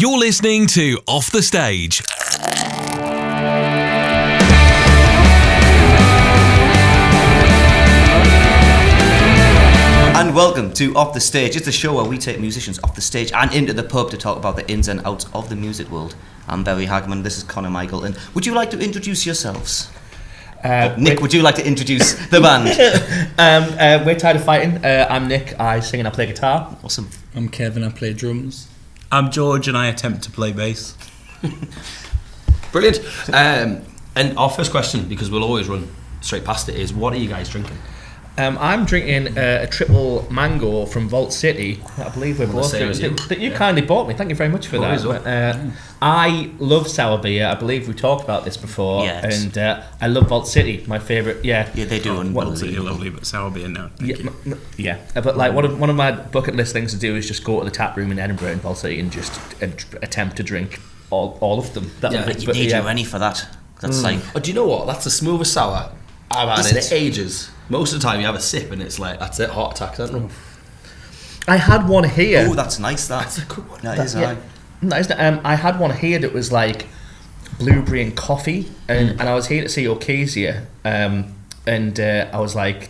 You're listening to Off the Stage. And welcome to Off the Stage. It's a show where we take musicians off the stage and into the pub to talk about the ins and outs of the music world. I'm Barry Hagman, this is Connor Michael, and would you like to introduce yourselves? Nick, would you like to introduce the band? We're Tired of Fighting. I'm Nick, I sing and I play guitar. Awesome. I'm Kevin, I play drums. I'm George and I attempt to play bass. Brilliant. And our first question, because we'll always run straight past it, is what are you guys drinking? I'm drinking a triple mango from Vault City. I believe we're both drinking. That you kindly bought me. Thank you very much for that. But, I love sour beer. I believe we talked about this before. Yes. And I love Vault City. My favourite. Yeah, they do. Unbelievable. Lovely, but sour beer now. Yeah. But like one of my bucket list things to do is just go to the tap room in Edinburgh in Vault City and just attempt to drink all of them. You need you any for that. That's like. Oh, do you know what? That's the smoothest sour I've had in ages. Most of the time you have a sip and it's like, that's it, heart attack, isn't it? I had one here. Oh, that's nice. That's a good one. That is. I had one here that was like blueberry and coffee, and I was here to see Occasia, and I was like,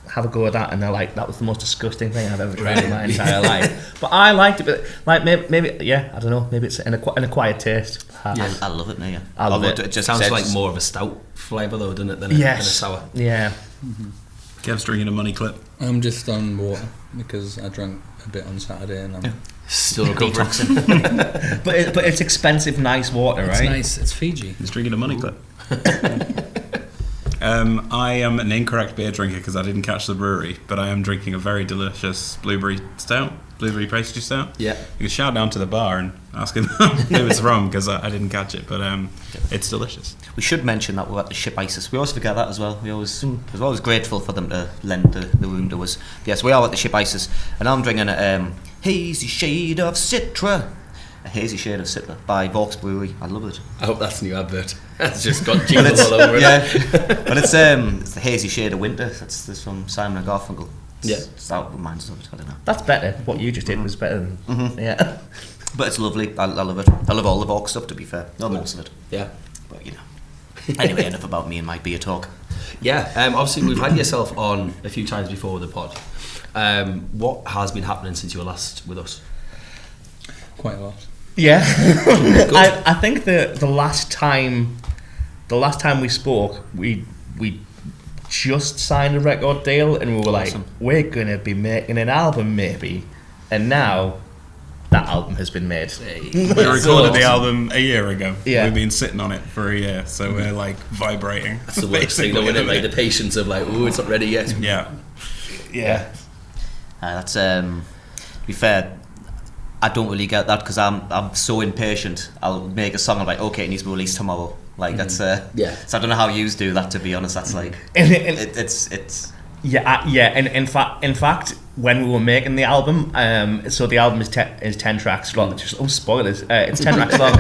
have a go at that, and they're like, that was the most disgusting thing I've ever tried in my entire life. But I liked it, but like maybe I don't know, maybe it's an acquired taste. I love it, yeah. I love it. It just sounds like more of a stout flavour though, doesn't it, than a sour. Yeah. Mm-hmm. Kev's drinking a money clip. I'm just on water because I drank a bit on Saturday and I'm still detoxing. but it's expensive, nice water, right? It's nice. It's Fiji. He's drinking a money clip. I am an incorrect beer drinker because I didn't catch the brewery, but I am drinking a very delicious blueberry pastry stout. Yeah. You can shout down to the bar and ask him who it's from because I didn't catch it, but it's delicious. We should mention that we're at the Ship Isis. We always forget that as well. We're always grateful for them to lend the room to us. Yes, we are at the Ship Isis, and I'm drinking a hazy shade of Citra. A hazy shade of Citra by Vaux Brewery. I love it. I hope that's a new advert. It's just got jingle all over it. Yeah, but it's the hazy shade of winter. That's from Simon and Garfunkel. That reminds us of it. I don't know. That's better. What you just did was better than yeah. But it's lovely. I love it. I love all the Vaux stuff, to be fair. Not most of it. Yeah. But Anyway, enough about me and my beer talk. Yeah. Obviously, we've had yourself on a few times before with the pod. What has been happening since you were last with us? Quite a lot. Yeah. I think the last time we spoke, we just signed a record deal and we were like, we're gonna be making an album maybe, and now that album has been made. We recorded the album a year ago. Yeah. We've been sitting on it for a year, so we're like vibrating. That's the worst thing, though, isn't it? Like the patience of like, ooh, it's not ready yet. Yeah. That's to be fair, I don't really get that because I'm so impatient. I'll make a song, I'm like, okay, it needs to be released tomorrow. Like that's So I don't know how you do that, to be honest. That's like it's and in fact when we were making the album, so the album is 10 tracks long. Spoilers, it's 10 tracks long.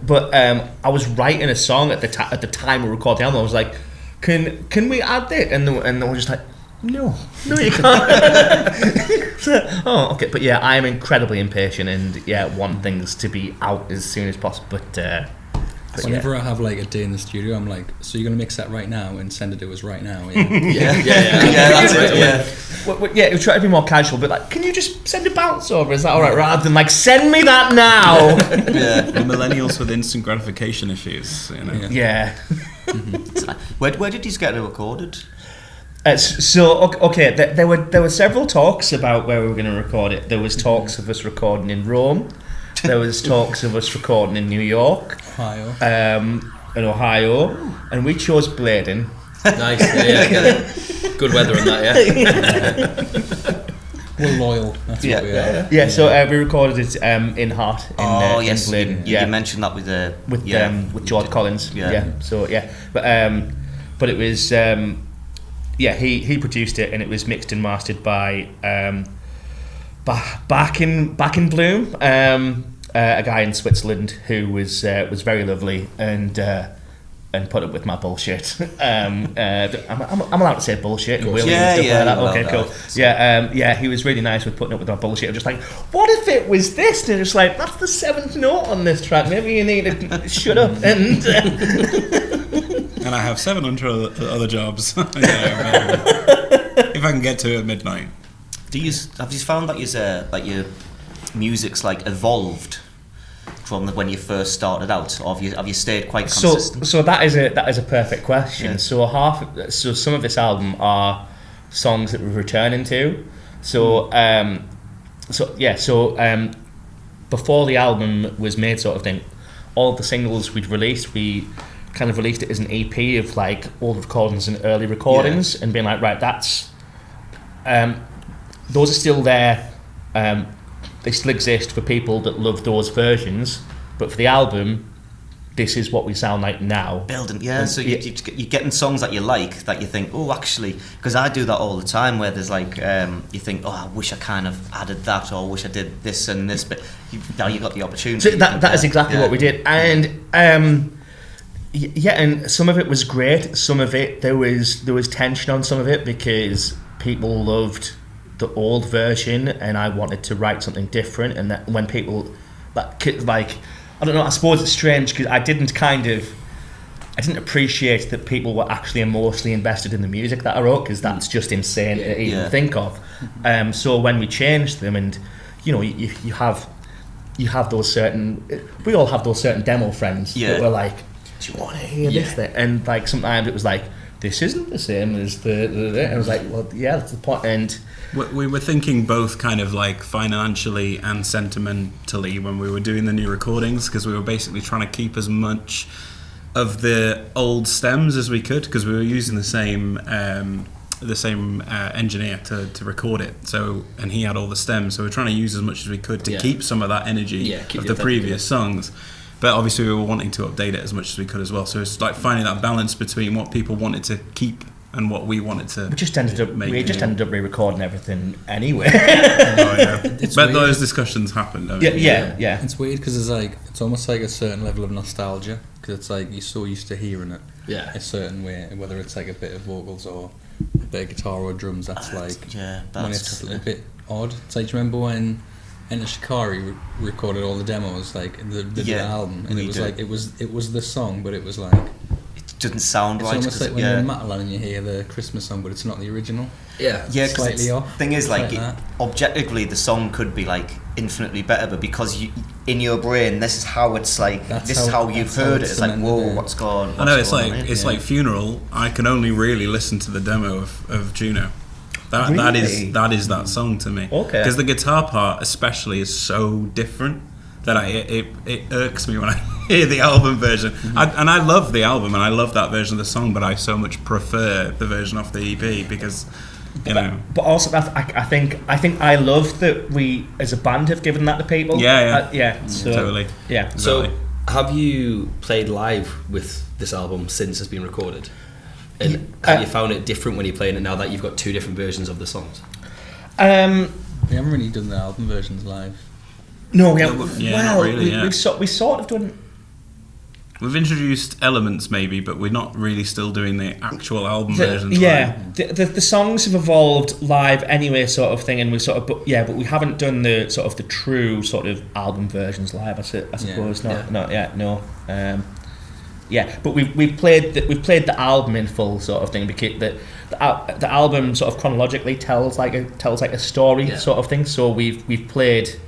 But I was writing a song at the time we recorded the album. I was like, can we add it? And they were just like, no you can't. Oh, okay. But yeah, I am incredibly impatient and want things to be out as soon as possible. But whenever I have like a day in the studio, I'm like, so you're gonna mix that right now and send it to us right now? Yeah. That's it. Yeah, we try to be more casual, but like, can you just send a bounce over? Is that all right? Rather than like, send me that now. The millennials with instant gratification issues. Yeah. Where did these get recorded? There were several talks about where we were going to record it. There was talks of us recording in Rome. There was talks of us recording in New York, in Ohio, and we chose Bladen. Nice, yeah. Good weather on that, yeah. We're loyal. That's what we are. Yeah. So we recorded it in Hart in Bladen. You mentioned that with George Collins. So but it was he produced it and it was mixed and mastered by Back in Bloom, a guy in Switzerland who was very lovely, and and put up with my bullshit. I'm allowed to say bullshit and Willie Yeah, and stuff yeah, like that. you're Okay, allowed cool. that. Yeah, he was really nice with putting up with my bullshit. I'm just like, what if it was this? And it's like, that's the 7th note on this track. Maybe you need to shut up and. And I have 700 other jobs. If I can get to it at midnight. Have you found that your music's like evolved from when you first started out, or have you stayed quite consistent? So that is a perfect question. Yeah. So some of this album are songs that we're returning to. So before the album was made, sort of thing, all of the singles we'd released, we kind of released it as an EP of like old recordings and early recordings, and being like, right, that's those are still there. They still exist for people that love those versions, but for the album, this is what we sound like now. Building, yeah. So you're getting songs that you like, that you think, oh, actually, because I do that all the time, where there's like, you think, oh, I wish I kind of added that, or I wish I did this and this, but now you got the opportunity. So that is exactly what we did, and and some of it was great. Some of it there was tension on some of it because people loved the old version, and I wanted to write something different. And that when people like I don't know, I suppose it's strange because I didn't appreciate that people were actually emotionally invested in the music that I wrote, because that's just insane to even think of. So when we changed them, and you know, you have those certain, we all have those certain demo friends that were like, do you want to hear this thing? And like sometimes it was like, this isn't the same as the and I was like, well, yeah, that's the point. And we were thinking both kind of like financially and sentimentally when we were doing the new recordings, because we were basically trying to keep as much of the old stems as we could, because we were using the same engineer to record it. So, and he had all the stems, so we were trying to use as much as we could to keep some of that energy of the previous songs. But obviously we were wanting to update it as much as we could as well. So it's like finding that balance between what people wanted to keep and what we wanted to. We just ended up re-recording everything anyway. But those discussions happened. Yeah. It's weird because it's almost like a certain level of nostalgia, because it's like you're so used to hearing it a certain way, whether it's like a bit of vocals or a bit of guitar or drums. That's when it's a bit odd. It's like, do you remember when Enter Shikari recorded all the demos, like the album, and it was like it was the song, but it was like it didn't sound right. It's almost like when you're in Matalan and you hear the Christmas song, but it's not the original. Yeah, slightly off. Thing is, like objectively, the song could be like infinitely better, but because in your brain, this is how it's like. This is how you've heard it. It's like, whoa, what's going on? I know, it's like Funeral. I can only really listen to the demo of Juno. That is that song to me. Okay. Because the guitar part especially is so different that it irks me when I hear the album version. And I love the album and I love that version of the song, but I so much prefer the version off the EP because you know. But also, I think I love that we as a band have given that to people. So, totally. Yeah. So have you played live with this album since it's been recorded? And have you found it different when you're playing it now that you've got two different versions of the songs? We haven't really done the album versions live. No, we haven't. Not really, we sort of done. We've introduced elements maybe, but we're not really still doing the actual album versions. The songs have evolved live anyway, sort of thing, and we sort of, but we haven't done the sort of the true sort of album versions live. I suppose not yet. No. But we've played the album in full, sort of thing, because the album sort of chronologically tells like a story sort of thing. So we've played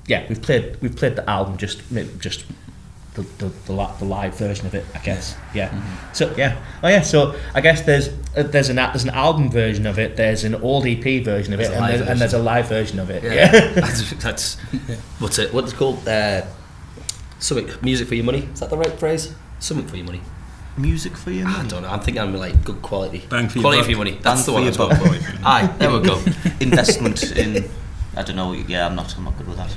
the album, just the live version of it, I guess. So I guess there's an album version of it, there's an old EP version of it, and there's a live version of it. That's what's it called? Something, music for your money. Is that the right phrase? Something for your money. Music for your money? I don't know. I'm thinking I'm like good quality. Bang for quality your for your money. That's the one. Aye, there we go. Investment in. I don't know. Yeah, I'm not good with that.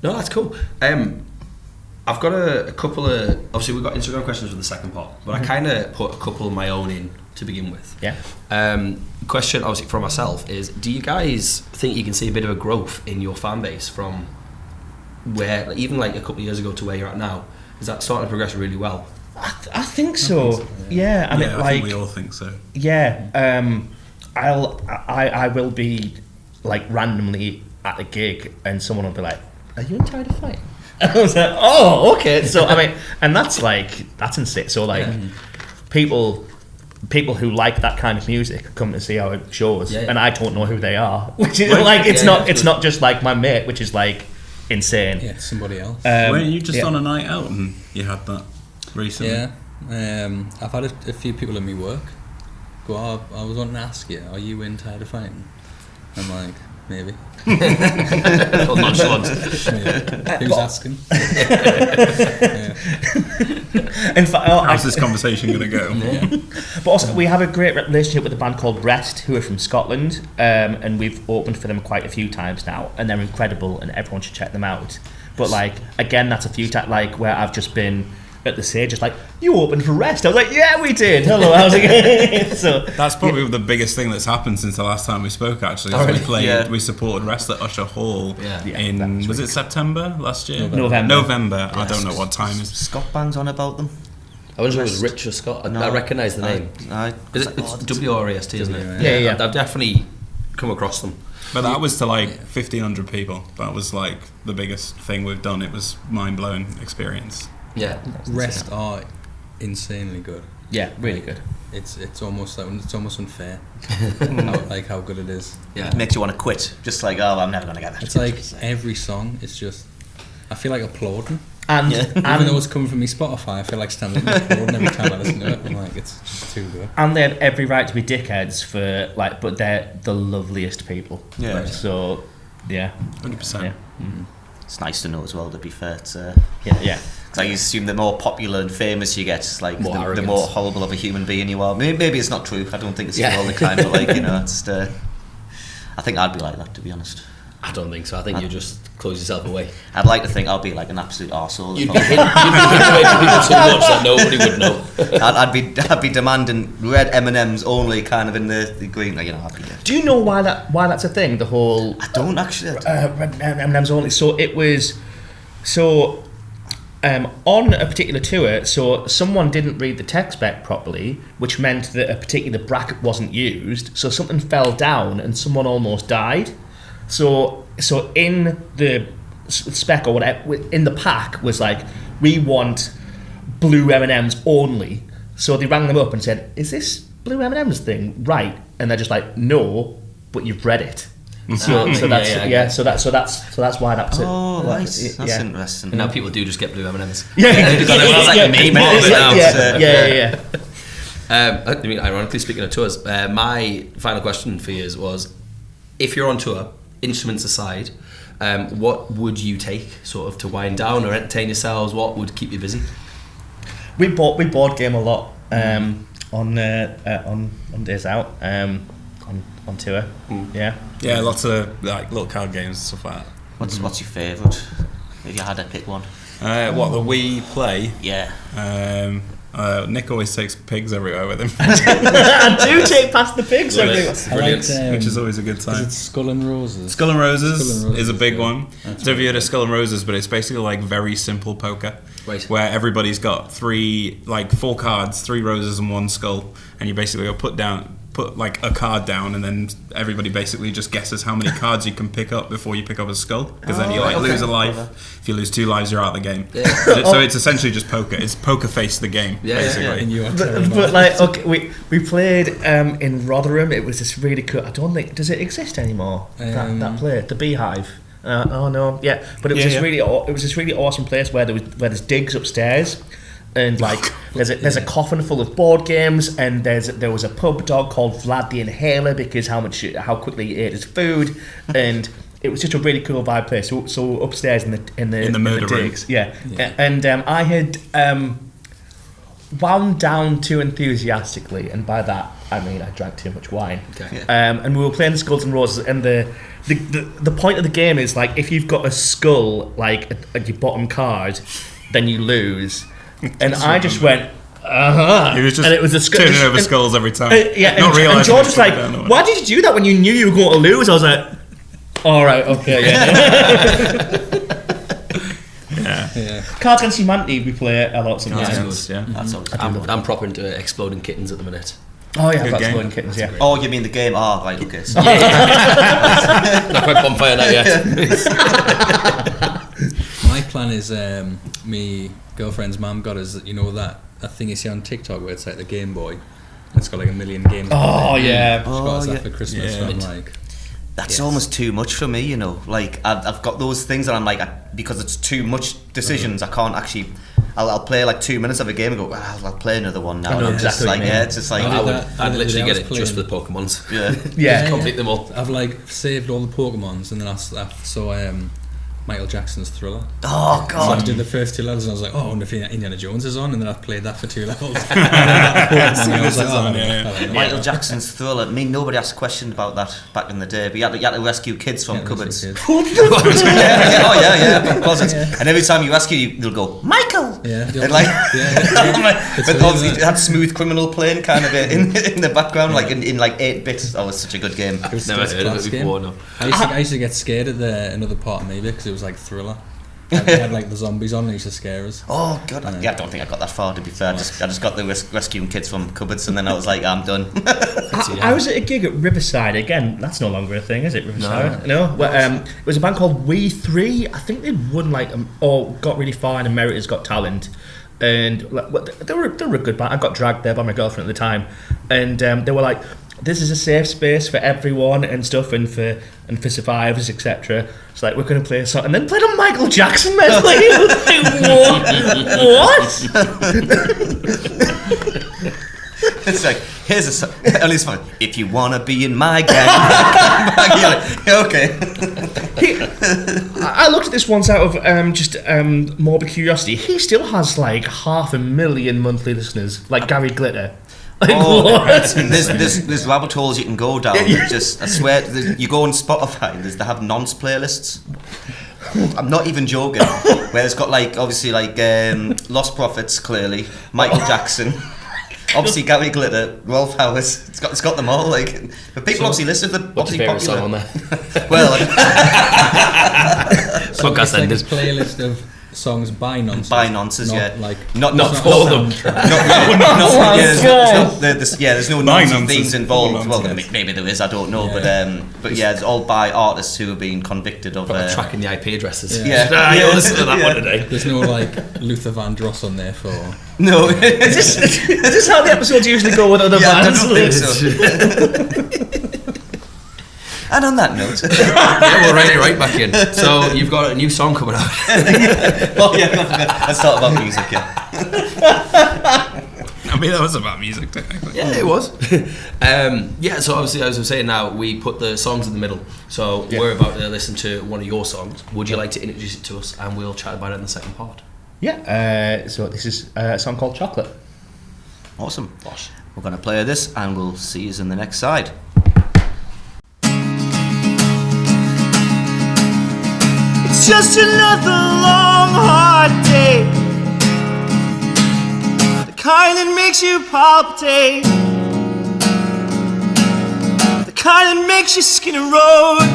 No, that's cool. I've got a couple of. Obviously, we've got Instagram questions for the second part, but I kind of put a couple of my own in to begin with. Yeah. Question, obviously, for myself is: do you guys think you can see a bit of a growth in your fan base from where, like, even like a couple of years ago to where you're at now? Is that starting to progress really well? I think so. Yeah, I mean, I like, think we all think so. Yeah, I will be like randomly at a gig and someone will be like, "Are you tired of fighting?" And I was like, "Oh, okay." So I mean, and that's insane. So like, people who like that kind of music come to see our shows, and I don't know who they are, which is like it's not just like my mate, which is like insane. Yeah, it's somebody else. Weren't you just on a night out and you had that recently? Yeah, I've had a few people in my work go, I was wanting to ask you, are you in Tired of Fighting? I'm like, maybe. Nonchalant. Who's asking? In fact, how's this conversation going to go? But also, we have a great relationship with a band called Rest, who are from Scotland, and we've opened for them quite a few times now, and they're incredible, and everyone should check them out. But like, again, that's a few times like where I've just been at the stage, just like, you opened for Rest. I was like, yeah, we did. Hello, how's it going? So that's probably the biggest thing that's happened since the last time we spoke. Actually, we played, we supported Rest at Usher Hall in was it September last year? November. I don't know what time is. Scott bands on about them. I wasn't sure it was Rich or Scott. I recognise the name. It's W-R-E-S-T, isn't it? Yeah. I've definitely come across them. But that was to like 1,500 people. That was like the biggest thing we've done. It was mind-blowing experience. Yeah, Rest are insanely good. Yeah, really good. It's almost unfair. how good it is. Yeah, it makes you want to quit. Just like, oh, I'm never gonna get that. It's like every song is just, I feel like applauding. And even though it's coming from me Spotify, I feel like standing and applauding every time I listen to it. I'm like, it's just too good. And they have every right to be dickheads for like, but they're the loveliest people. Yeah. Right? So, yeah, 100%. Yeah. It's nice to know as well. To be fair, it's yeah. Because I assume the more popular and famous you get, like the more horrible of a human being you are. Maybe it's not true. I don't think it's true all the time. But like, you know, it's I think I'd be like that, to be honest. I don't think so. I think you just close yourself away. I'd like to think I'll be like an absolute arsehole. You'd be hidden away from people so much that nobody would know. I'd be demanding red M&Ms only, kind of in the green. You know, I'd be there. Do you know why that's a thing? The whole I don't actually. Red M&Ms only. So it was on a particular tour, so someone didn't read the tech spec properly, which meant that a particular bracket wasn't used, so something fell down and someone almost died. So in the spec or whatever, in the pack was like, we want blue M&Ms only. So they rang them up and said, is this blue M&Ms thing right? And they're just like, no, but you've read it. So that's why that's it. Oh, that's interesting. And now people do just get blue M&Ms. Yeah. I mean, ironically, speaking of tours, my final question for you was, if you're on tour, instruments aside, what would you take sort of to wind down or entertain yourselves? What would keep you busy? We board game a lot on days out. On tour, yeah, lots of like little card games and stuff like that. What's your favourite? If you had to pick one, what that we play? Yeah. Nick always takes pigs everywhere with him. I do take past the pigs everywhere, which is always a good time. Is it Skull and Roses? Skull and Roses is a big one. So have you heard of Skull and Roses? But it's basically like very simple poker, where everybody's got four cards, 3 roses and 1 skull, and you basically go put like a card down, and then everybody basically just guesses how many cards you can pick up before you pick up a skull, because then you lose a life. If you lose 2 lives, you're out of the game. So it's essentially just poker. It's poker face the game, basically. But like, okay, we played in Rotherham. It was this really cool. I don't think, does it exist anymore? That place, the Beehive. Oh no, yeah. But it was this really awesome place where there's digs upstairs. And like, there's a coffin full of board games, and there was a pub dog called Vlad the Inhaler because how quickly he ate his food, and it was just a really cool vibe place. So upstairs in the murder digs, and I had wound down too enthusiastically, and by that I mean I drank too much wine. And we were playing Skulls and Roses, and the point of the game is like, if you've got a skull like at your bottom card, then you lose. And I just went, He was just and it was turning over skulls every time. Not realising. And George was like, why did you do that when you knew you were going to lose? I was like, all right, okay, yeah. Cards Against Humanity we play a lot sometimes. That's always I'm proper into Exploding Kittens at the minute. Oh yeah, I've got Exploding Kittens, yeah. Oh, you mean the game? Oh, right, okay. So. Not quite bonfire now yet. My plan is, me girlfriend's mum got us, you know that thing you see on TikTok where it's like the Game Boy. It's got like a million games. Oh yeah. She got us that for Christmas. So I'm like, that's almost too much for me, you know. Like I've got those things, and I'm like, because it's too much decisions, I can't actually. I'll play like 2 minutes of a game and go, well, I'll play another one now. I know And exactly like, what you mean. it's just like I'd literally get it just for the Pokemons. Yeah. Complete them all. I've like saved all the Pokemons, and then I saw Michael Jackson's Thriller. Oh So god. I did the first 2 levels, and I was like, oh, I wonder if Indiana Jones is on, and then I played that for 2 levels. And I was like, oh, no. Michael Jackson's Thriller. I mean, nobody asked a question about that back in the day. But you had to rescue kids from cupboards. Yeah. From closets. And every time you rescue, they'll go, Michael. Yeah. And like, It's but really obviously that. it had Smooth Criminal playing kind of in the background, like in like 8 bits. That was such a good game. Never heard of it before, no. I used to get scared at another part of me because it was like Thriller. They had like the zombies on and it used to scare us. Oh god, I don't think I got that far, to be fair. I just got the rescuing kids from cupboards, and then I was like, I'm done. I was at a gig at Riverside. Again, that's no longer a thing, is it? Riverside? No. Well, it was a band called We3. I think they won or got really far in America's Got Talent. And they were a good band. I got dragged there by my girlfriend at the time, and they were like, this is a safe space for everyone and stuff, and for survivors, etc. It's like, we're going to play a song, and then played a Michael Jackson medley. What? It's like, here's a song. At least fine. If you wanna be in my gang, you're like, okay. I looked at this once out of just morbid curiosity. He still has like 500,000 monthly listeners, like Gary Glitter. Like, what? There's rabbit holes you can go down. Just, I swear, you go on Spotify, they have nonce playlists. I'm not even joking. Where it's got like, obviously like Lost Prophets, clearly, Michael Jackson, obviously Gary Glitter, Rolf Howes. It's got them all. Like, but people obviously listen to the. What's your favourite song on there? Well, So Podcast it's like ended. a playlist of songs by nonsense. by nonsense, yeah. Like, Not for them. There's no By nonsense nonsense. themes involved. All Well, nonsense. maybe there is, I don't know, Yeah. but yeah, it's all by artists who have been convicted of. Tracking the IP addresses. Yeah. You'll listen to that one today. there's no like Luther Vandross on there for. No, Is this how the episodes usually go with other yeah, I bands? don't think so. And on that note, Yeah, we're ready right back in. So you've got a new song coming out. oh yeah, let's talk about music. Yeah, I mean, that was about music, technically. Yeah, it was. So obviously, as I'm saying now, we put the songs in the middle. So we're about to listen to one of your songs. Would you like to introduce it to us, and we'll chat about it in the second part? Yeah. So this is a song called Chocolate. awesome. We're gonna play this, and we'll see you in the next side. It's just another long, hard day, the kind that makes you palpitate, the kind that makes your skin erode,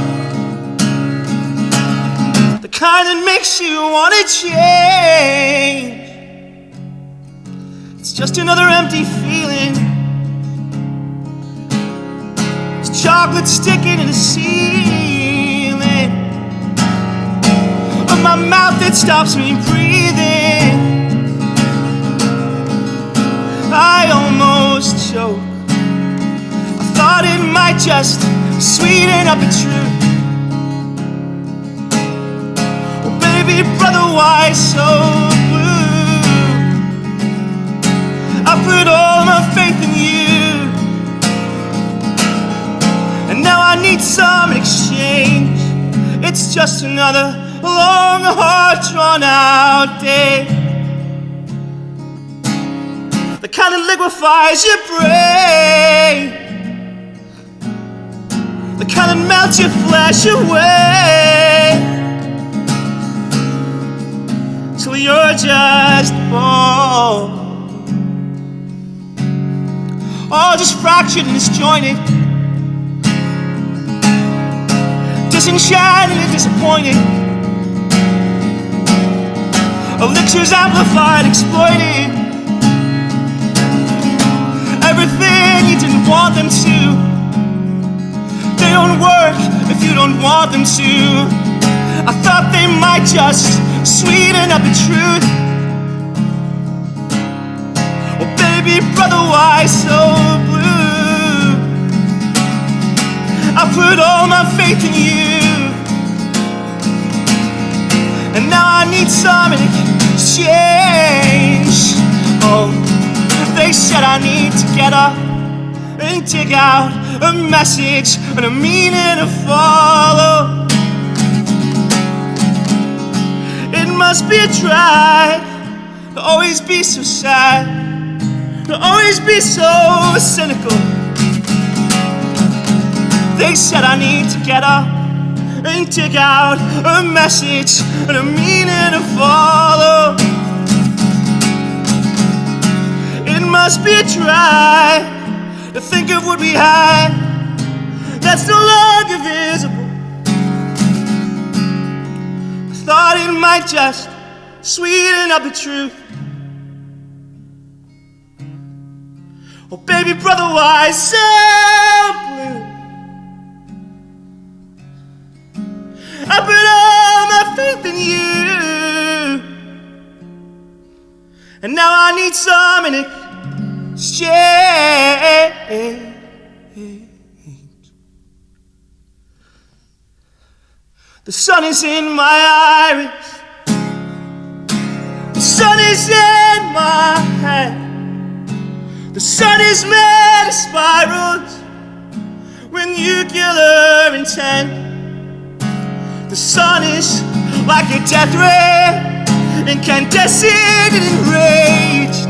the kind that makes you want to change. It's just another empty feeling. It's chocolate sticking in the ceiling of my mouth that stops me breathing. I almost choke. I thought it might just sweeten up the truth. Well, baby, brother, why so blue? I put all my faith in you, and now I need some exchange. It's just another long, hard, drawn-out day, the kind that liquefies your brain, the kind that melts your flesh away, till you're just bone, all just fractured and disjointed, disenchanted and disappointed. Elixirs amplified, exploited. Everything you didn't want them to. They don't work if you don't want them to. I thought they might just sweeten up the truth. Well, baby, brother, why so blue? I put all my faith in you, and now I need some exchange. Oh, they said I need to get up and dig out a message and a meaning to follow. It must be a try to always be so sad, to always be so cynical. They said I need to get up and dig out a message and a meaning to follow. It must be a try to think of what we had that's no longer visible. I thought it might just sweeten up the truth. Oh, baby, brother, why so blue? I put all my faith in you, and now I need some exchange. The sun is in my iris, the sun is in my head. The sun is made of spirals when nuclear intent. The sun is like a death ray, incandescent and enraged.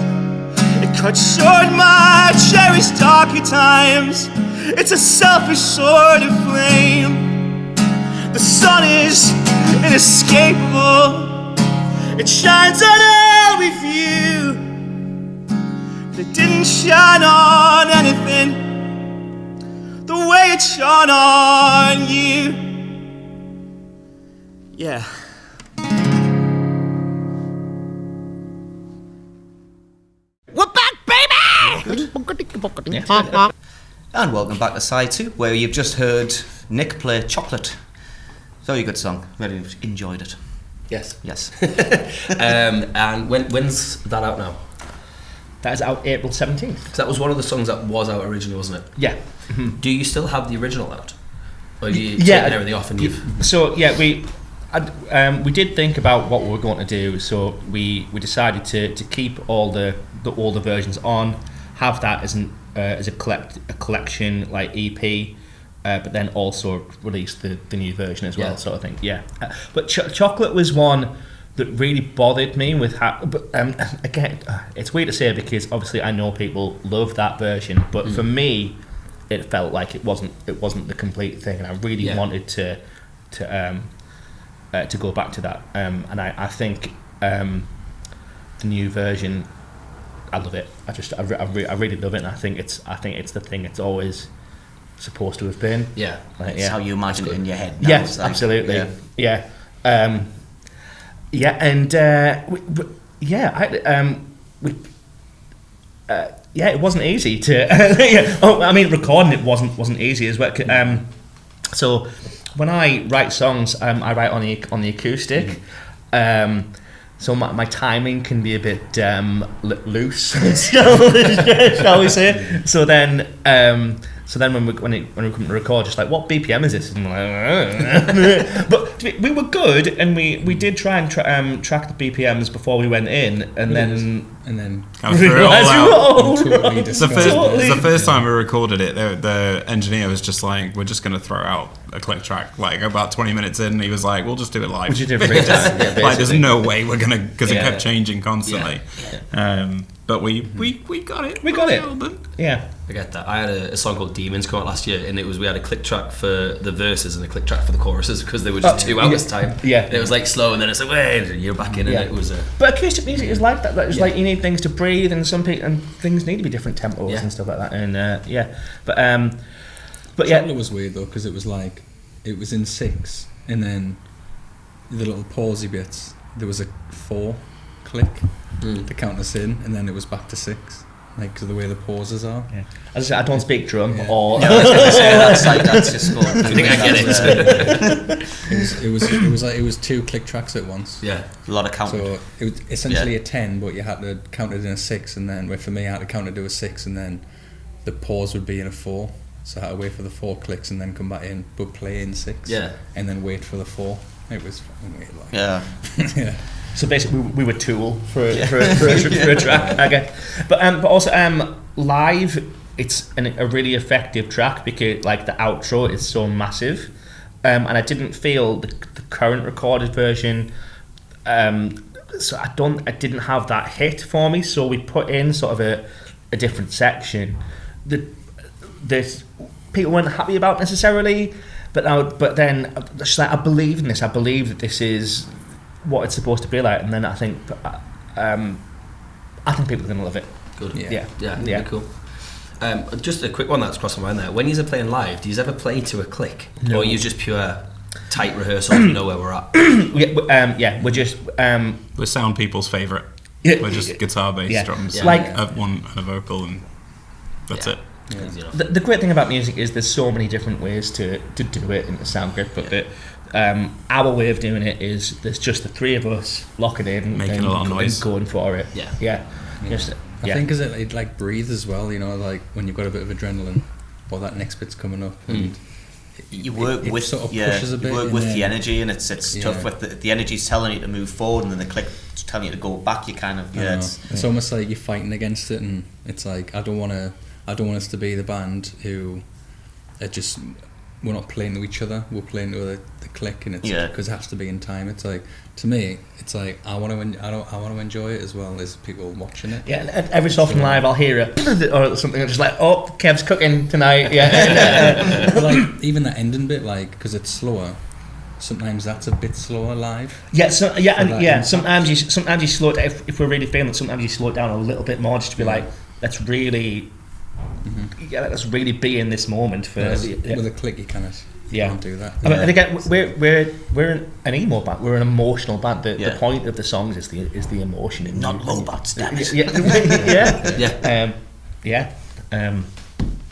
It cuts short my cherished darker times. It's a selfish sort of flame. The sun is inescapable. It shines on all we view, but it didn't shine on anything the way it shone on you. Yeah. We're back, baby! And welcome back to side 2, where you've just heard Nick play Chocolate. Very good song. Really enjoyed it. Yes. Yes. And when's that out now? That is out April 17th. Because that was one of the songs that was out originally, wasn't it? Yeah. Do you still have the original out? Or have you taken everything off and you've... So, yeah, we did think about what we were going to do, so we decided to keep all the older versions on, have that as a collection, like EP, but then also release the new version as well, sort of thing. Yeah. But Chocolate was one that really bothered me with how... But again, it's weird to say because obviously I know people love that version, but for me, it felt like it wasn't the complete thing, and I really wanted to go back to that. And I think the new version, I love it. I really love it, and I think it's the thing it's always supposed to have been. Yeah, like, it's how you imagine it in your head now. Yes, like, absolutely. Yeah. And it wasn't easy to. Recording it wasn't easy as well. So when I write songs, I write on the acoustic. So my timing can be a bit loose, shall we say? So then when we come to record, just like, what BPM is this? And like, but we were good, and we did try and track the BPMs before we went in, and then kind of threw it all out. Totally It's the first time we recorded it. The engineer was just like, "We're just going to throw out a click track." Like about 20 minutes in, he was like, "We'll just do it live." Would you do it breakdown? Like, there's no way we're gonna, because it kept changing constantly. But we got it. We got it. Album. Yeah. I get that. I had a song called Demons come out last year, and we had a click track for the verses and a click track for the choruses because they were just 2 hours time. Yeah. And it was like slow, and then it's like, wait, you're back in, and it was. But acoustic music is like that. It's like you need things to breathe, and things need to be different tempos and stuff like that. And but Chocolate was weird though, because it was like it was in 6, and then the little pausey bits there was a 4. click to count us in, and then it was back to 6. Like, because of the way the pauses are. Yeah. As I said, I don't speak drum or. No, I was going to say that's just cool. I think I get it. It was 2 click tracks at once. Yeah, a lot of counting. So it was essentially a 10, but you had to count it in a 6, and then for me I had to count it to a 6, and then the pause would be in a 4. So I had to wait for the 4 clicks and then come back in, but play in 6. Yeah. And then wait for the 4. It was fucking weird. Like. Yeah. Yeah. So basically, we were Tool for a track, I guess. But also live, it's a really effective track because like the outro is so massive, and I didn't feel the current recorded version. So I didn't have that hit for me. So we put in sort of a different section. This people weren't happy about necessarily, but then just like I believe in this. I believe that this is what it's supposed to be like, and then I think people are gonna love it. Good. Yeah. Cool. Just a quick one that's crossed my mind there. When you're playing live, do you ever play to a click, No. or are you just pure tight rehearsal? You know where we're at. We're just We're sound people's favourite. Yeah. We're just guitar, bass, drums, Like one and a vocal, and that's it. Yeah. the great thing about music is there's so many different ways to do it and to sound good, but our way of doing it is there's just the 3 of us locking in, Making and a lot of noise, going for it. Yeah. I think because it like breathes as well, you know, like when you've got a bit of adrenaline, or that next bit's coming up, and you work it with sort of pushes a bit, you work with and the then- energy, and it's tough with the energy's telling you to move forward, and then the click telling you to go back. You kind of it's almost like you're fighting against it, and it's like I don't want us to be the band who are just, we're not playing to each other, we're playing to the click, and it's because it has to be in time. It's like, to me, it's like I want to enjoy it as well as people watching it. Yeah, and every so often live I'll hear it or something. I'm just like, oh, Kev's cooking tonight. Yeah. But like even that ending bit, like because it's slower. Sometimes that's a bit slower live. Yeah, Sometimes you slow it down if we're really feeling it. Sometimes you slow it down a little bit more just to be like, let's really, let's really be in this moment for. With a click, you kind of can't do that. I mean, and again, we're an emo band. We're an emotional band. The point of the songs is the emotion. In not robots. Damn it.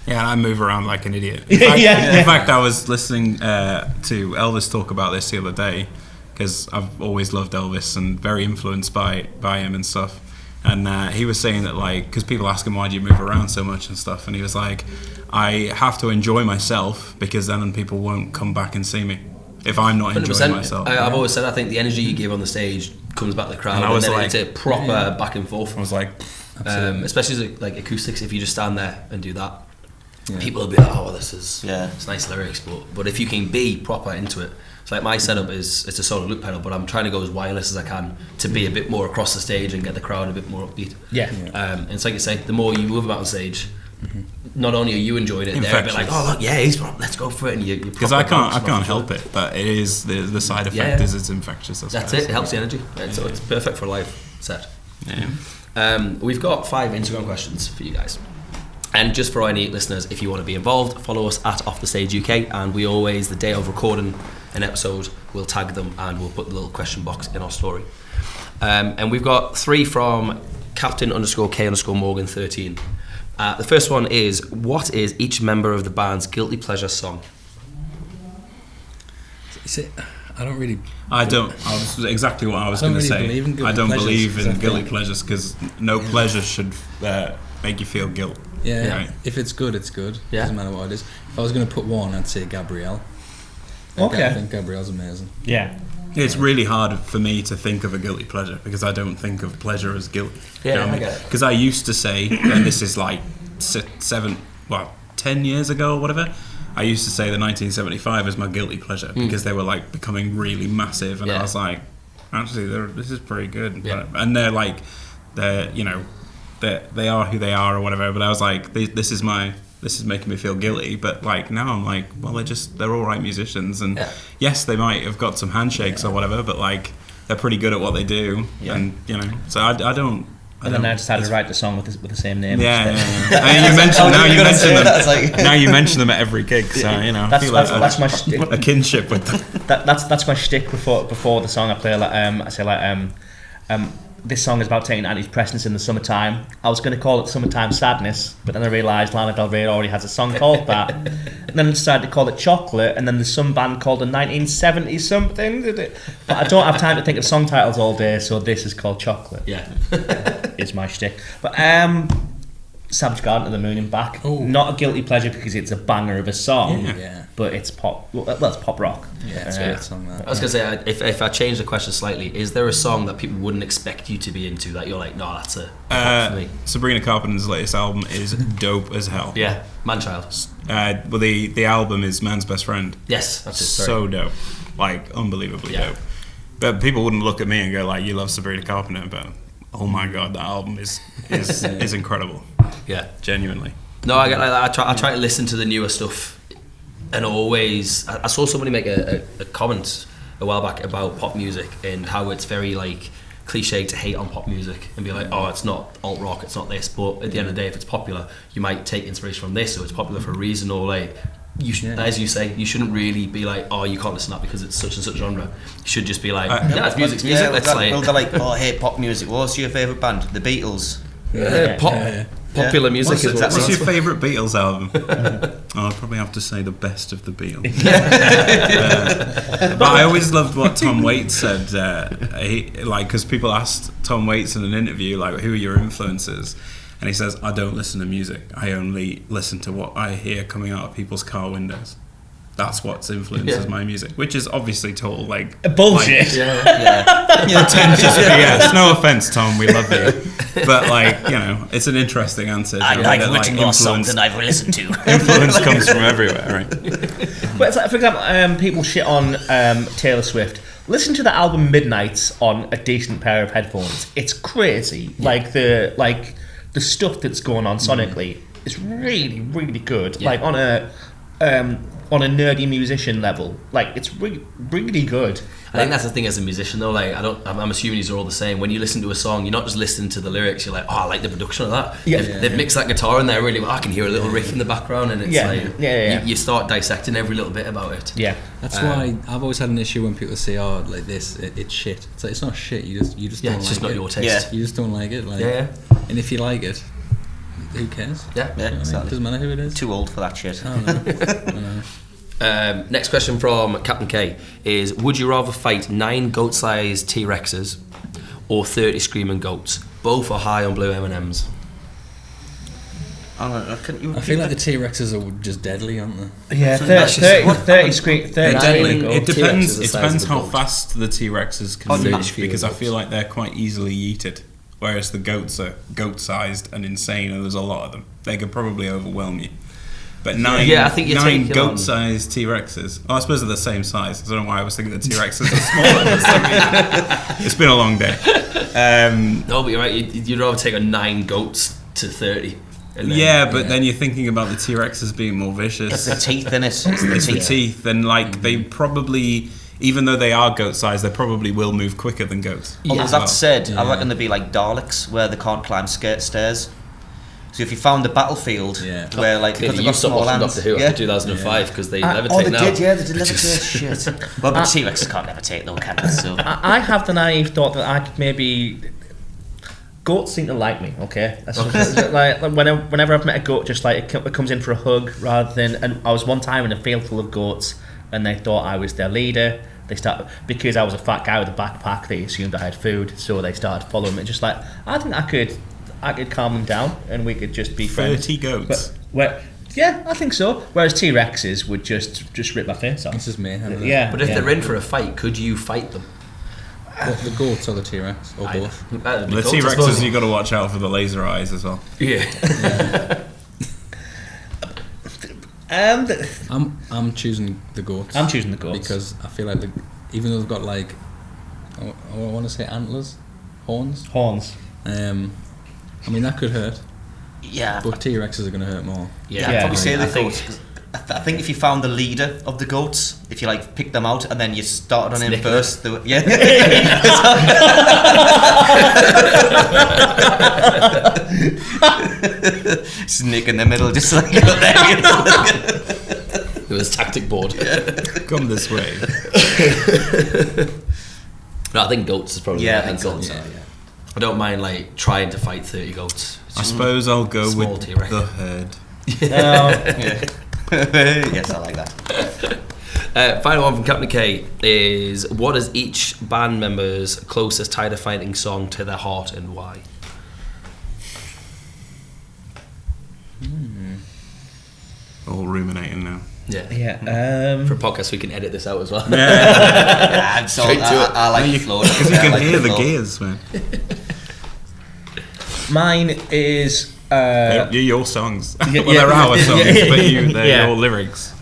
Yeah, I move around like an idiot. In fact, I was listening to Elvis talk about this the other day, because I've always loved Elvis and very influenced by him and stuff. And he was saying that, like, because people ask him, why do you move around so much and stuff? And he was like, I have to enjoy myself, because then people won't come back and see me if I'm not enjoying myself. I've always said I think the energy you give on the stage comes back to the crowd, and then it's a proper back and forth. I was like, especially like acoustics, if you just stand there and do that, people will be like, oh, this is it's nice lyrics, but if you can be proper into it. So like my setup it's a solo loop pedal, but I'm trying to go as wireless as I can to be a bit more across the stage and get the crowd a bit more upbeat. And it's like you say, the more you move about on stage, not only are you enjoying it, they're a bit like, oh look, let's go for it, and you because I can't help it, but it is the side effect is it's infectious. That's it. It helps the energy, so it's perfect for a live set. We've got 5 Instagram questions for you guys. And just for any listeners, if you want to be involved, follow us at Off The Stage UK, and we always, the day of recording an episode, we'll tag them and we'll put the little question box in our story. And we've got 3 from Captain_K_Morgan 13. The first one is, what is each member of the band's guilty pleasure song? I don't really. That's exactly what I was going to say. I don't believe in guilty pleasures, because no pleasure should make you feel guilt. Yeah, right. If it's good, it's good. Doesn't matter what it is. If I was going to put one, I'd say Gabrielle. I think Gabrielle's amazing. Yeah. It's really hard for me to think of a guilty pleasure, because I don't think of pleasure as guilt. I get it. Because I used to say, and this is like 10 years ago or whatever, I used to say that 1975 is my guilty pleasure, because they were like becoming really massive, and I was like, actually, this is pretty good. And they're like, they are who they are or whatever, but I was like, this is making me feel guilty, but like now I'm like, well, they're all right musicians, and yes, they might have got some handshakes or whatever, but like they're pretty good at what they do, and so I don't. And then I decided to write the song with the same name. Yeah. Now you mention them at every gig, so that's my shtick. A kinship with them. That's my shtick before the song. I play this song is about taking antidepressants in the summertime. I was going to call it Summertime Sadness, but then I realised Lana Del Rey already has a song called that. And then I decided to call it Chocolate, and then there's some band called the 1970 something. But I don't have time to think of song titles all day, so this is called Chocolate. Yeah. Is my shtick. But Savage Garden to the Moon and Back. Ooh. Not a guilty pleasure because it's a banger of a song. Yeah. But it's pop. Well, it's pop rock. Yeah, it's a great song. That. I was gonna say, if I change the question slightly, is there a song that people wouldn't expect you to be into that you're like, no, that's a pop for me? Sabrina Carpenter's latest album is dope as hell. Yeah, Man-Child. Well, the album is Man's Best Friend. Yes, that's it. Sorry. So dope, like unbelievably dope. But people wouldn't look at me and go like, "You love Sabrina Carpenter," but oh my god, that album is incredible. Yeah, genuinely. No, I try to listen to the newer stuff, and always I saw somebody make a comment a while back about pop music and how it's very like cliche to hate on pop music and be like, oh, it's not alt rock, it's not this, but at the end of the day, if it's popular, you might take inspiration from this, or it's popular for a reason, or like you should, as you say, you shouldn't really be like, oh, you can't listen to that because it's such and such genre. You should just be like, it's music's music. Let's like. Well, they're like, oh, hey, pop music. What's your favourite band? The Beatles. Popular music is what's your favourite Beatles album? I'd probably have to say the best of the Beatles. But I always loved what Tom Waits said. Because people asked Tom Waits in an interview, like, who are your influences? And he says, I don't listen to music. I only listen to what I hear coming out of people's car windows. That's what influences my music, which is obviously total like bullshit. Pretentious BS. No offense, Tom, we love you, but like, you know, it's an interesting answer. I like written more songs than I've listened to. Influence comes from everywhere, right? But it's like, for example, people shit on Taylor Swift. Listen to the album Midnights on a decent pair of headphones. It's crazy. Like the stuff that's going on sonically is really, really good. Like on a nerdy musician level, like it's really, really good. I think that's the thing as a musician though, like I'm assuming these are all the same. When you listen to a song, you're not just listening to the lyrics, you're like, oh, I like the production of that. They've mixed that guitar in there really well. I can hear a little riff in the background, and it's you start dissecting every little bit about it. That's why I've always had an issue when people say, oh, like this, it's shit. It's like, it's not shit, you just don't like it. It's just not your taste. You just don't like it. Like, and if you like it, who cares? Exactly. Doesn't matter who it is. Too old for that shit. I don't know. Next question from Captain K is, would you rather fight 9 goat-sized T-Rexes or 30 screaming goats? Both are high on blue M&Ms. I feel like the T-Rexes are just deadly, aren't they? Yeah, 30 screaming. It depends how fast the T-Rexes can reach, because I feel like they're quite easily yeeted, whereas the goats are goat-sized and insane, and there's a lot of them. They could probably overwhelm you. But nine goat-sized T-Rexes. Oh, I suppose they're the same size. I don't know why I was thinking the T-Rexes are smaller for some reason. It's been a long day. No, but you're right. You'd rather take a 9 goats to 30. But then you're thinking about the T-Rexes being more vicious. It's the teeth, isn't it? It's the teeth. And like, they probably, even though they are goat-sized, they probably will move quicker than goats. Although that said, I reckon they'd be like Daleks, where they can't climb stairs. So if you found a battlefield where, like, because they've got small hands, Doctor Who after 2005 because they levitate now. They did levitate. Shit. Well, but T-Rex can't levitate though, can they? So I have the naive thought that I could maybe. Goats seem to like me. Okay, that's like whenever I've met a goat, just like it comes in for a hug rather than. And I was one time in a field full of goats, and they thought I was their leader. They started, because I was a fat guy with a backpack, they assumed I had food, so they started following me. Just like, I think I could calm them down and we could just be friends. 30 goats. I think so. Whereas T-Rexes would just rip my face off. This is me. But if they're in for a fight, could you fight them? The goats or the T-Rex or both? The T-Rexes, you got to watch out for the laser eyes as well. I'm choosing the goats. I'm choosing the goats because I feel like even though they've got like, I want to say antlers, horns. I mean, that could hurt. Yeah. But T-Rexes are going to hurt more. Yeah, I'd probably say the goats. I think if you found the leader of the goats, if you like picked them out and then you started on him first, Sneak in the middle, just like it was tactic board. Come this way. No, I think goats is probably. I think goats are. I don't mind like trying to fight 30 goats. I suppose I'll go with T-Rex. The Herd. Yes, I like that. Final one from Captain K is: what is each band member's closest Tired of Fighting song to their heart and why? All ruminating now. Yeah. For a podcast, we can edit this out as well. Yeah, so Straight to it. I like the flow. Because you can hear the gears, man. Mine is. They're your songs. Well, they're our songs, but they're your lyrics.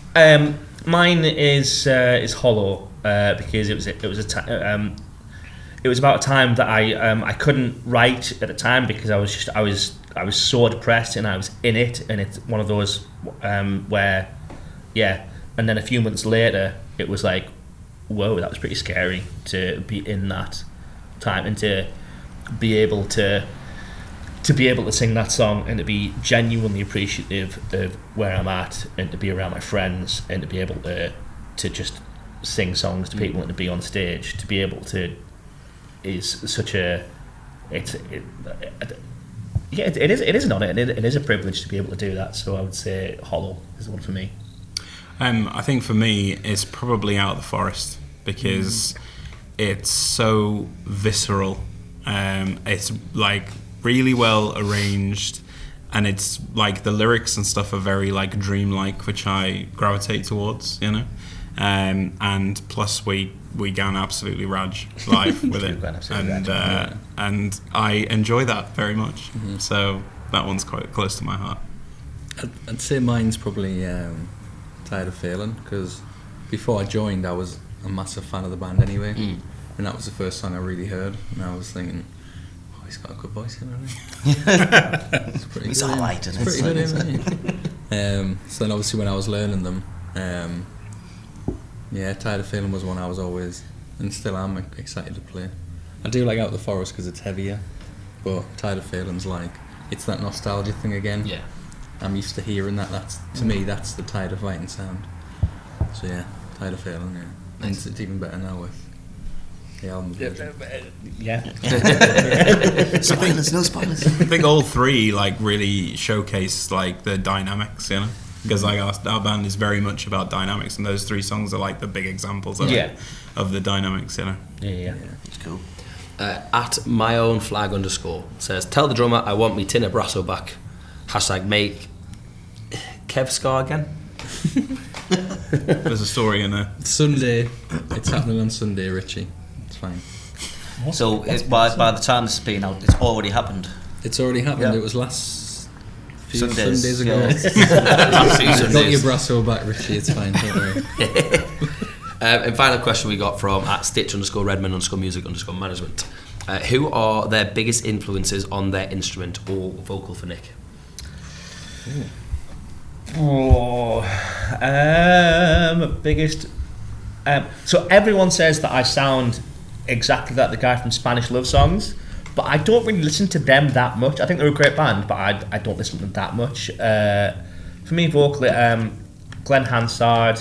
Mine is Hollow because it was about a time that I couldn't write at the time because I was so depressed and I was in it, and it's one of those where and then a few months later it was like, whoa, that was pretty scary to be in that time and to be able to sing that song and to be genuinely appreciative of where I'm at and to be around my friends and to be able to just sing songs to people and to be on stage, to be able to is such a it is an honour and it is a privilege to be able to do that. So I would say Hollow is the one for me. I think for me it's probably Out of the Forest because it's so visceral. It's like really well arranged, and it's like the lyrics and stuff are very like dreamlike, which I gravitate towards, you know. And plus we gan absolutely raj live with it, and I enjoy that very much. So that one's quite close to my heart. I'd say mine's probably Tired of Failing, because before I joined I was a massive fan of the band anyway, and that was the first song I really heard, and I was thinking, he's got a good voice, you know what I mean? He's alright, isn't it? Pretty good, isn't it? So then obviously when I was learning them, Tired of Failing was one I was always, and still am, excited to play. I do like Out of the Forest because it's heavier, but Tired of Failing's like, it's that nostalgia thing again. Yeah. I'm used to hearing that. That's, to me, that's the Tired of Fighting sound. So yeah, Tired of Failing, yeah. And it's even better now with the album version. Spoilers, no spoilers. I think all three like really showcase like the dynamics, you know, because like our band is very much about dynamics, and those three songs are like the big examples of of the dynamics, you know. Yeah, it's cool. At my own flag _ says, tell the drummer I want me Tina Brasso back. # make Kev Scar again. There's a story in there. Sunday, it's happening on Sunday, Richie. It's fine. So by the time this has been out, it's already happened. It's already happened. It was last few Sundays ago. Yeah. Got your Brasso back, Richie. It's fine. Don't worry. And final question we got from at Stitch _Redman _music _management. Who are their biggest influences on their instrument or vocal for Nick? Biggest. So everyone says that I sound exactly like the guy from Spanish Love Songs, but I don't really listen to them that much. I think they're a great band, but I don't listen to them that much. For me, vocally, Glenn Hansard,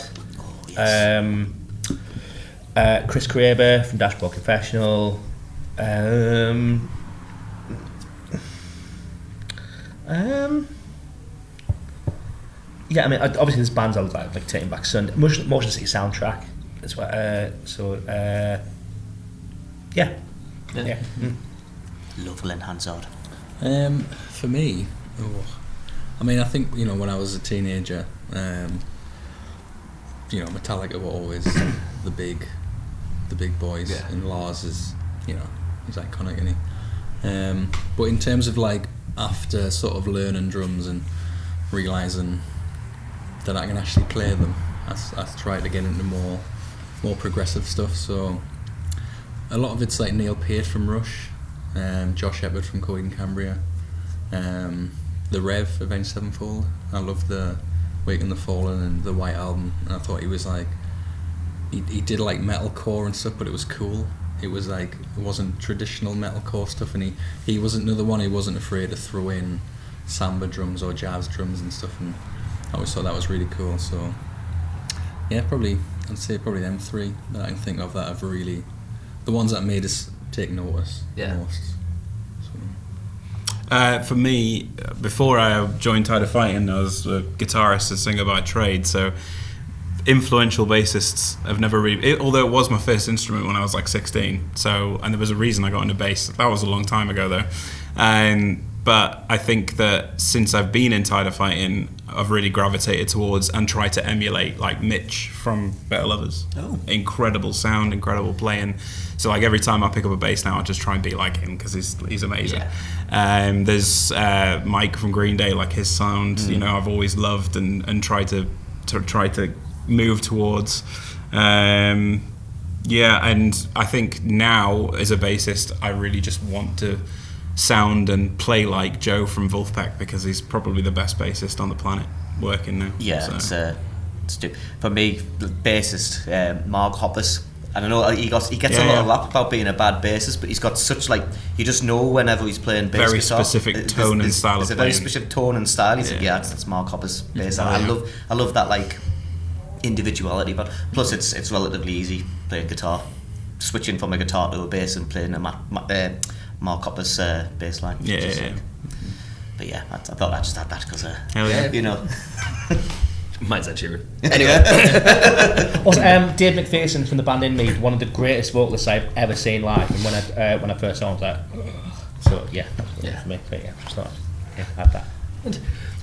Chris Kraber from Dashboard Confessional. Yeah, I mean, obviously there's bands I like Taking Back Sunday, Motion City Soundtrack as well. Love Glenn Hansard. For me, I mean, I think, you know, when I was a teenager, you know, Metallica were always the big boys, and Lars is, you know, he's iconic, isn't he? But in terms of like after sort of learning drums and realising that I can actually play them, I tried to get into more progressive stuff. So a lot of it's like Neil Peart from Rush, Josh Eppard from Coheed and Cambria, the Rev, Avenged Sevenfold. I loved the Waking the Fallen and the White Album, and I thought he was like, he did like metalcore and stuff, but it was cool. It was like, it wasn't traditional metalcore stuff, and he wasn't another one. He wasn't afraid to throw in samba drums or jazz drums and stuff, and I always thought that was really cool. So yeah, I'd say probably them three that I can think of that have really, the ones that made us take notice the most. For me, before I joined Tide of Fighting, I was a guitarist and singer by trade, so influential bassists have never really... although it was my first instrument when I was like 16, and there was a reason I got into bass. That was a long time ago, though. But I think that since I've been in Tide of Fighting, I've really gravitated towards and tried to emulate like Mitch from Better Lovers. Oh. Incredible sound, incredible playing. So like every time I pick up a bass now, I just try and be like him because he's amazing. Yeah. There's Mike from Green Day, like his sound, I've always loved and tried to move towards. And I think now as a bassist, I really just want to sound and play like Joe from Wolfpack because he's probably the best bassist on the planet working now. Yeah, so. For me, the bassist Mark Hoppus. I don't know, he gets a lot of rap about being a bad bassist, but he's got such you just know whenever he's playing bass very guitar. Specific tone and style of playing. It's a very specific tone and style. He's that's Mark Hoppus bass. I love that individuality, but plus it's relatively easy playing guitar, switching from a guitar to a bass and playing a Mark Hoppus bass line. But I thought I just had that because Mine's Ed Sheeran. Anyway. Also, Dave McPherson from the band In Me, one of the greatest vocalists I've ever seen live, and when I first saw him, I was like, so for me. But just thought, had that. Good.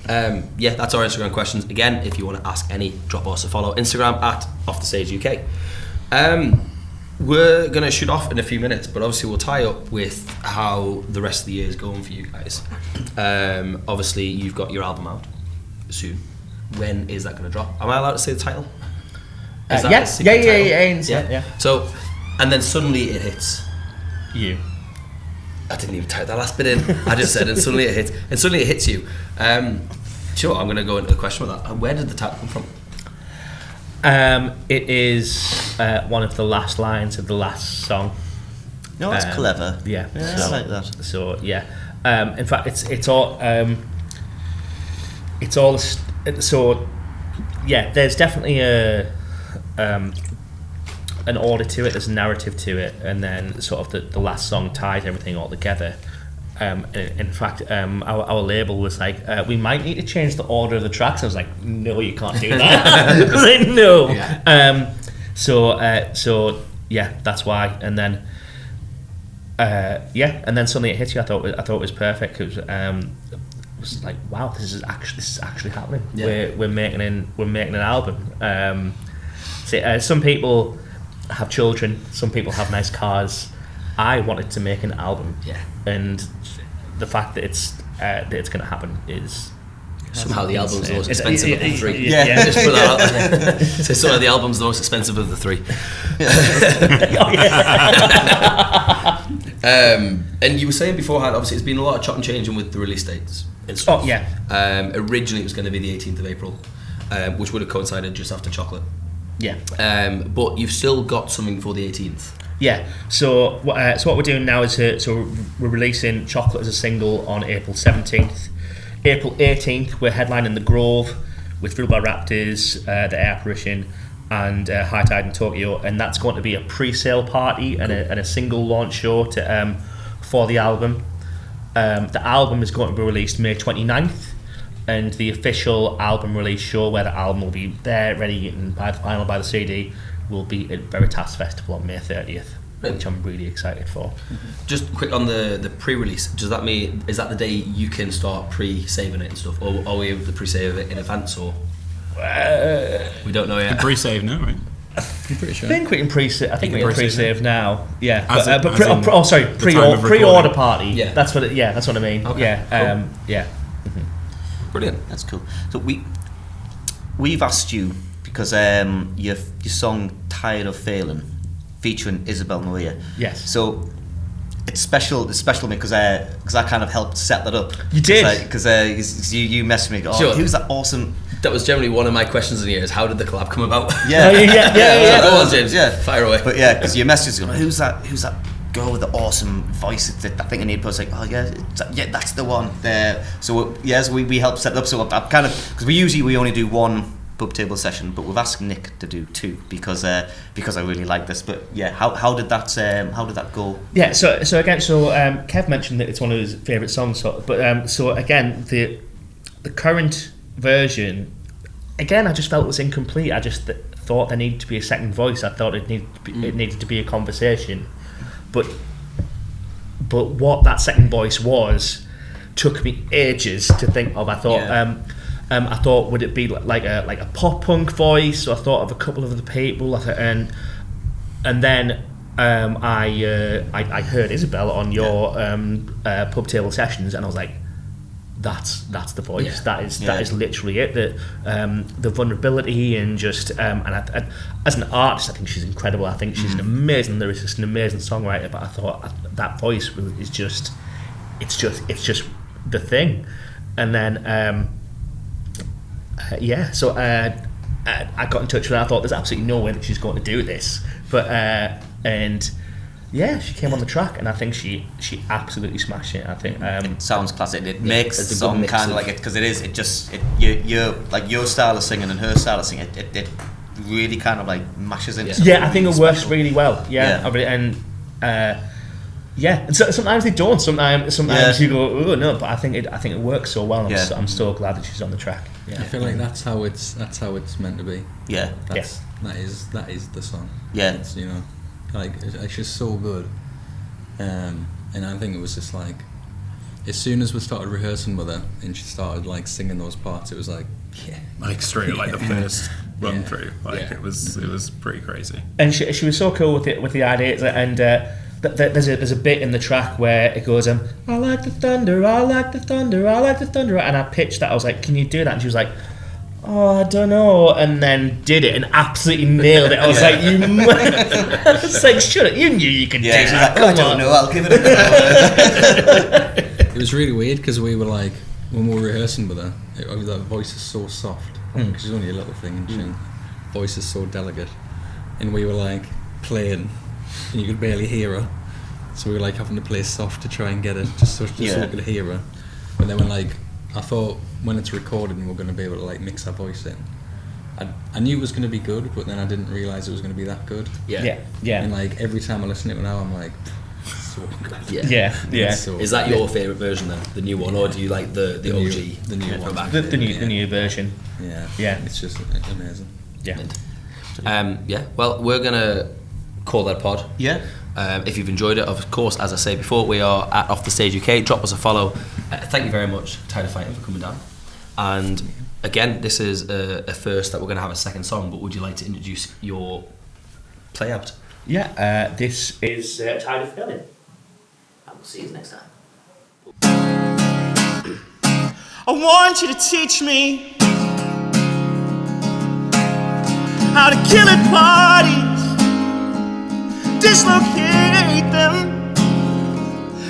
That's our Instagram questions. Again, if you want to ask any, drop us a follow. Instagram at OffTheStageUK. We're going to shoot off in a few minutes, but obviously we'll tie up with how the rest of the year is going for you guys. Obviously, you've got your album out soon. When is that going to drop? Am I allowed to say the title? Is that a secret title? Yeah. So, and then suddenly it hits you. I didn't even type that last bit in. I just said, and suddenly it hits. And suddenly it hits you. Sure, I'm going to go into the question with that. Where did the title come from? It is one of the last lines of the last song. No, that's clever. Yeah, I like that. So in fact, it's all. There's definitely an order to it. There's a narrative to it, and then sort of the last song ties everything all together. In fact, our label was like, we might need to change the order of the tracks. I was like, no, you can't do that. I was like, no. Yeah. That's why. And then, and then suddenly it hits you. I thought it was perfect. It was like, wow, this is actually happening. Yeah. We're making an album. Some people have children. Some people have nice cars. I wanted to make an album, and the fact that it's going to happen is somehow the album's the most expensive of the three. Just put that out there. So somehow the album's the most expensive of the three. And you were saying beforehand, obviously, it's been a lot of chop and changing with the release dates. Originally, it was going to be the 18th of April, which would have coincided just after Chocolate. But you've still got something for the 18th. Yeah, so what we're doing now is we're releasing Chocolate as a single on April 17th. April 18th, we're headlining the Grove with Full by Raptors, the Apparition, and High Tide in Tokyo, and that's going to be a pre-sale party and a single launch show for the album. The album is going to be released May 29th, and the official album release show, where the album will be there, ready and by the CD, will be at Veritas Festival on May 30th, which I'm really excited for. Just quick on the pre-release, does that mean, is that the day you can start pre-saving it and stuff, or are we able to pre-save it in advance, or we don't know yet? You can pre-save now, right? I'm pretty sure. I think we can pre-save. I think we can pre-save now. Yeah, pre-order party. Yeah, that's what. That's what I mean. Okay. Yeah, cool. Yeah. Brilliant. That's cool. So we've asked you because your song "Tired of Failing" featuring Isabel Maria. Yes. So it's special to me because I kind of helped set that up. You did because you messaged me. Sure. Who's that awesome? That was generally one of my questions in the year: is how did the collab come about? Yeah. So go on, James. Yeah. Fire away. But yeah, because your message is going, who's that girl with the awesome voice? I think I need to put like, oh yeah, that's the one there. So we helped set it up. So I've kind of, because we only do one pub table session, but we've asked Nick to do 2 because I really like this. But yeah, how did that go? Yeah, so Kev mentioned that it's one of his favourite songs. So again, the current version, again, I just felt it was incomplete. I just thought there needed to be a second voice. I thought it needed to be a conversation, but what that second voice was took me ages to think of. I thought, would it be like a pop punk voice? So I thought of a couple of other people, and then I heard Isabel on your pub table sessions, and I was like, that's the voice. That is literally it. The vulnerability and just and as an artist, I think she's incredible. I think she's an amazing lyricist, an amazing songwriter. But I thought that voice is just the thing. And then so I got in touch with her. I thought there's absolutely no way that she's going to do this, but and yeah, she came on the track, and I think she absolutely smashed it. I think it sounds classic. It makes the song kind of like it, because you're like your style of singing and her style of singing. It really kind of like mashes into. Yeah, I think it works really well. Yeah. And so, sometimes they don't. Sometimes you go, oh no, but I think it works so well. I'm so glad that she's on the track. Yeah. I feel like that's how it's meant to be. Yeah, that is the song. Yeah, it's, like it's just so good. And I think it was just like, as soon as we started rehearsing with her and she started like singing those parts, it was like, like straight like the first run through. Like it was pretty crazy. And she was so cool with the idea, and there's a bit in the track where it goes, I like the thunder, I like the thunder, I like the thunder, and I pitched that. I was like, can you do that? And she was like, oh, I don't know, and then did it and absolutely nailed it. I was like, I was like, shut up, you knew you could do that. Like, I don't know, I'll give it a go. It was really weird because we were like, when we were rehearsing with her, that voice is so soft, because she's only a little thing, and she voice is so delicate, and we were like playing, and you could barely hear her, so we were like having to play soft to try and get it, just so we could hear her. But then I thought when it's recorded and we're going to be able to like mix our voice in, I knew it was going to be good, but then I didn't realise it was going to be that good. Yeah. And like every time I listen to it now, I'm like, so good. Yeah. So is that your favourite version then, the new one, or do you like the OG, the new one, the new version? Yeah. It's just amazing. Yeah. Well, we're gonna call that a pod. Yeah. If you've enjoyed it, of course, as I say before, we are at Off the Stage UK. Drop us a follow. Thank you very much, Tired of Fighting, for coming down. And again, this is a first that we're going to have a second song, but would you like to introduce your play out? Yeah, this is Tired of Failing. And we'll see you next time. I want you to teach me how to kill at parties, dislocate them,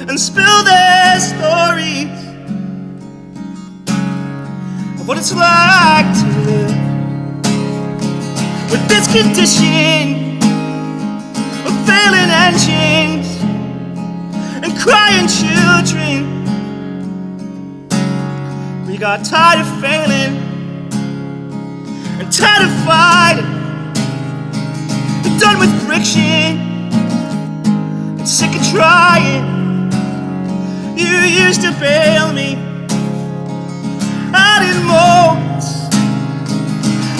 and spill their stories of what it's like to live with this condition of failing engines and crying children. We got tired of failing and tired of fighting, and done with friction and sick of trying. You used to bail me out in moments.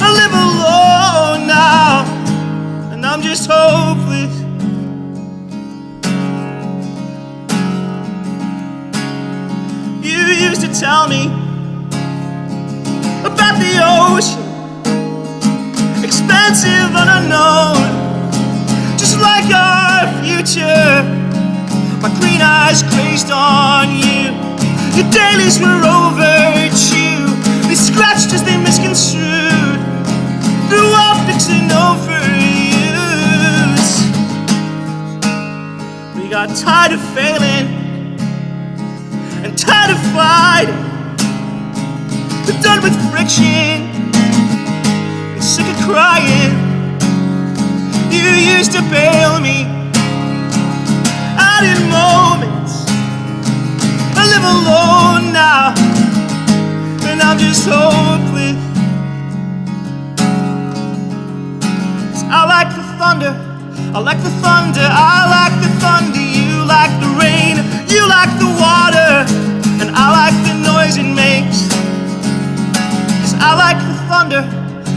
I live alone now, and I'm just hopeless. You used to tell me about the ocean, expensive and unknown, just like our future. My green eyes grazed on you. Your dailies were overdue. They scratched as they misconstrued through optics and overuse. We got tired of failing and tired of fighting. We're done with friction and sick of crying. You used to bail me out in moments. I live alone now, and I'm just hopeless. I like the thunder, I like the thunder, I like the thunder. You like the rain, you like the water, and I like the noise it makes. 'Cause I like the thunder,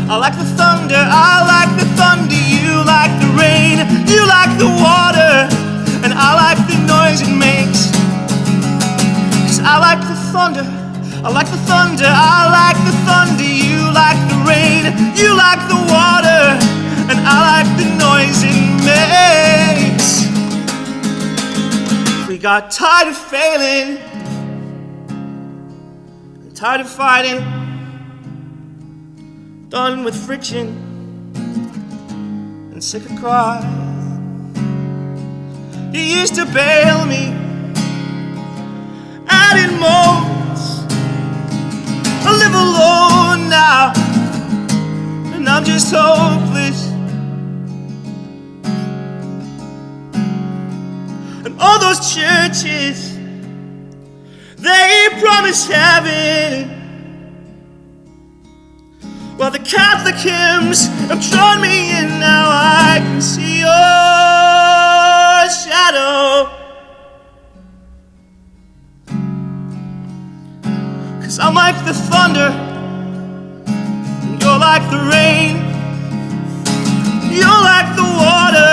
I like the thunder, I like the thunder. You like the rain, you like the water, and I like the noise it makes. 'Cause I like the thunder, I like the thunder, I like the thunder. You like the rain, you like the water, and I like the noise it makes. We got tired of failing, tired of fighting, done with friction, and sick of crying. You used to bail me out in moments. I live alone now, and I'm just hopeless. And all those churches, they promise heaven. Well, the Catholic hymns have drawn me in. Now I can see your shadow. 'Cause I'm like the thunder, and you're like the rain. You're like the water,